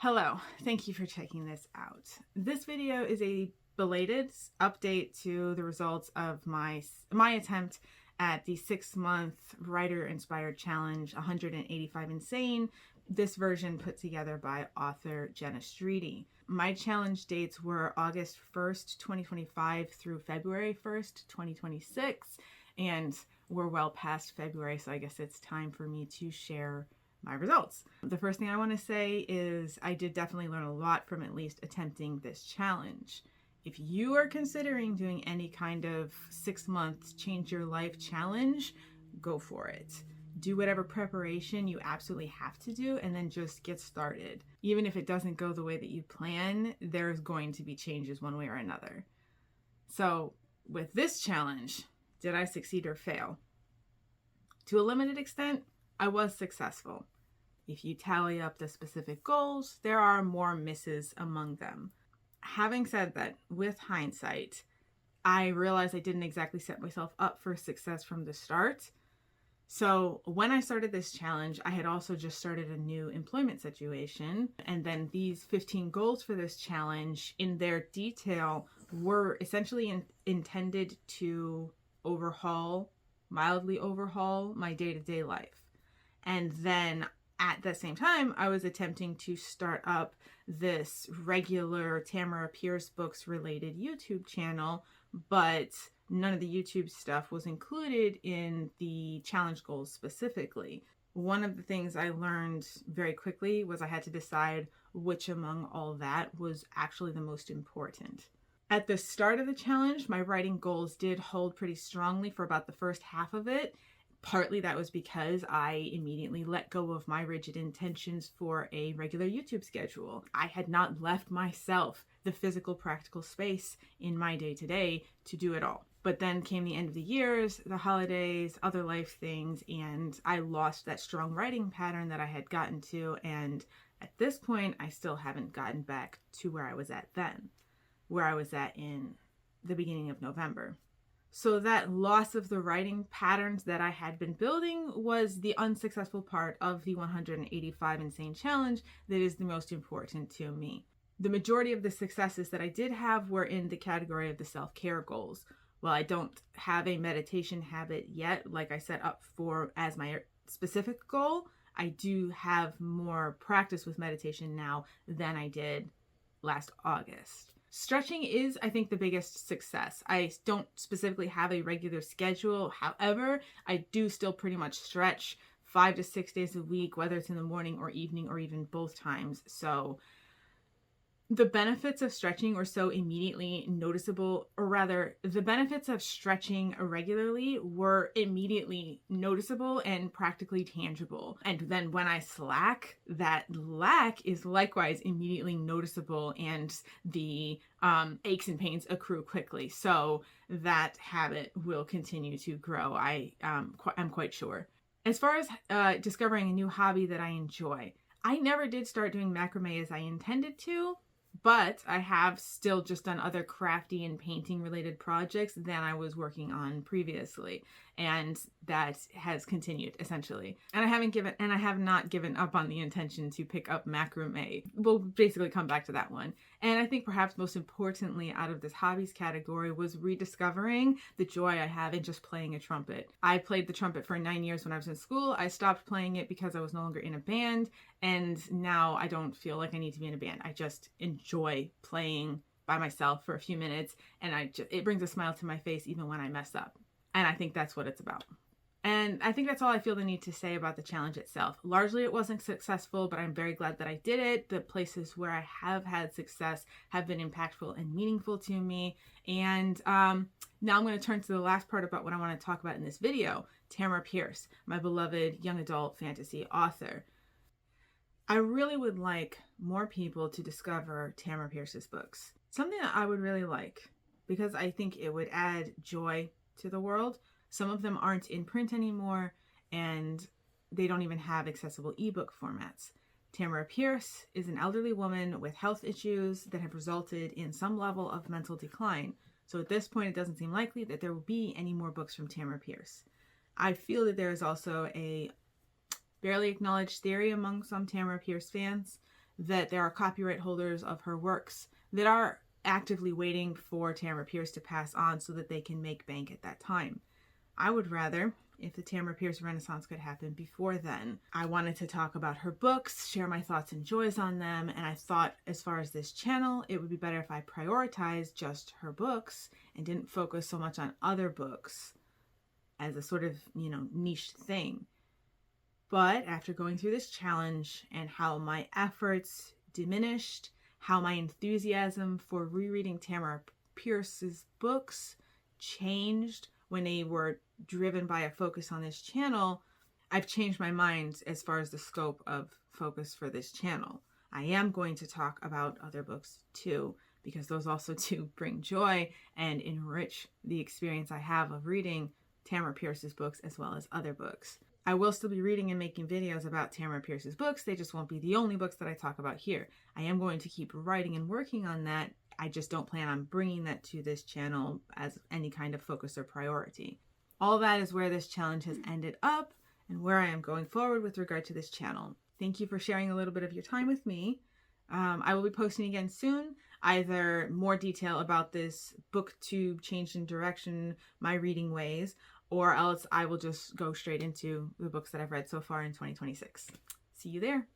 Hello, thank you for checking this out. This video is a belated update to the results of my attempt at the 6-month writer-inspired challenge, 185 Insane, this version put together by author Jenna Streety. My challenge dates were August 1st, 2025 through February 1st, 2026, and we're well past February, so I guess it's time for me to share my results. The first thing I want to say is I did definitely learn a lot from at least attempting this challenge. If you are considering doing any kind of 6-month change your life challenge, go for it. Do whatever preparation you absolutely have to do and then just get started. Even if it doesn't go the way that you plan, there's going to be changes one way or another. So with this challenge, did I succeed or fail? To a limited extent, I was successful. If you tally up the specific goals, there are more misses among them. Having said that, with hindsight, I realized I didn't exactly set myself up for success from the start. So when I started this challenge, I had also just started a new employment situation. And then these 15 goals for this challenge in their detail were essentially intended to mildly overhaul my day-to-day life. And then at the same time, I was attempting to start up this regular Tamara Pierce books related YouTube channel, but none of the YouTube stuff was included in the challenge goals specifically. One of the things I learned very quickly was I had to decide which among all that was actually the most important. At the start of the challenge, my writing goals did hold pretty strongly for about the first half of it. Partly that was because I immediately let go of my rigid intentions for a regular YouTube schedule. I had not left myself the physical, practical space in my day-to-day to do it all. But then came the end of the years, the holidays, other life things, and I lost that strong writing pattern that I had gotten to. And at this point, I still haven't gotten back to where I was at then, where I was at in the beginning of November. So that loss of the writing patterns that I had been building was the unsuccessful part of the 185 Insane Challenge that is the most important to me. The majority of the successes that I did have were in the category of the self-care goals. While I don't have a meditation habit yet, like I set up for as my specific goal, I do have more practice with meditation now than I did last August. Stretching is, I think, the biggest success. I don't specifically have a regular schedule. However, I do still pretty much stretch 5 to 6 days a week, whether it's in the morning or evening or even both times. So the benefits of stretching were so immediately noticeable, or rather, the benefits of stretching regularly were immediately noticeable and practically tangible. And then when I slack, that lack is likewise immediately noticeable, and the aches and pains accrue quickly. So that habit will continue to grow, I'm quite sure. As far as discovering a new hobby that I enjoy, I never did start doing macrame as I intended to. But I have still just done other crafty and painting related projects than I was working on previously. And that has continued essentially. And I have not given up on the intention to pick up macrame. We'll basically come back to that one. And I think perhaps most importantly out of this hobbies category was rediscovering the joy I have in just playing a trumpet. I played the trumpet for 9 years when I was in school. I stopped playing it because I was no longer in a band. And now I don't feel like I need to be in a band. I just enjoy playing by myself for a few minutes, and it brings a smile to my face even when I mess up. And I think that's what it's about. And I think that's all I feel the need to say about the challenge itself. Largely it wasn't successful, but I'm very glad that I did it. The places where I have had success have been impactful and meaningful to me. And now I'm going to turn to the last part about what I want to talk about in this video. Tamara Pierce, my beloved young adult fantasy author. I really would like more people to discover Tamara Pierce's books. Something that I would really like, because I think it would add joy to the world. Some of them aren't in print anymore, and they don't even have accessible ebook formats. Tamara Pierce is an elderly woman with health issues that have resulted in some level of mental decline. So at this point, it doesn't seem likely that there will be any more books from Tamara Pierce. I feel that there is also a barely acknowledged theory among some Tamara Pierce fans that there are copyright holders of her works that are actively waiting for Tamara Pierce to pass on so that they can make bank at that time. I would rather, if the Tamara Pierce Renaissance could happen before then. I wanted to talk about her books, share my thoughts and joys on them, and I thought as far as this channel, it would be better if I prioritized just her books and didn't focus so much on other books as a sort of, niche thing. But after going through this challenge and how my efforts diminished, how my enthusiasm for rereading Tamara Pierce's books changed when they were driven by a focus on this channel, I've changed my mind as far as the scope of focus for this channel. I am going to talk about other books too, because those also do bring joy and enrich the experience I have of reading Tamara Pierce's books as well as other books. I will still be reading and making videos about Tamara Pierce's books. They just won't be the only books that I talk about here. I am going to keep writing and working on that. I just don't plan on bringing that to this channel as any kind of focus or priority. All that is where this challenge has ended up and where I am going forward with regard to this channel. Thank you for sharing a little bit of your time with me. I will be posting again soon, either more detail about this booktube change in direction, my reading ways, or else I will just go straight into the books that I've read so far in 2026. See you there.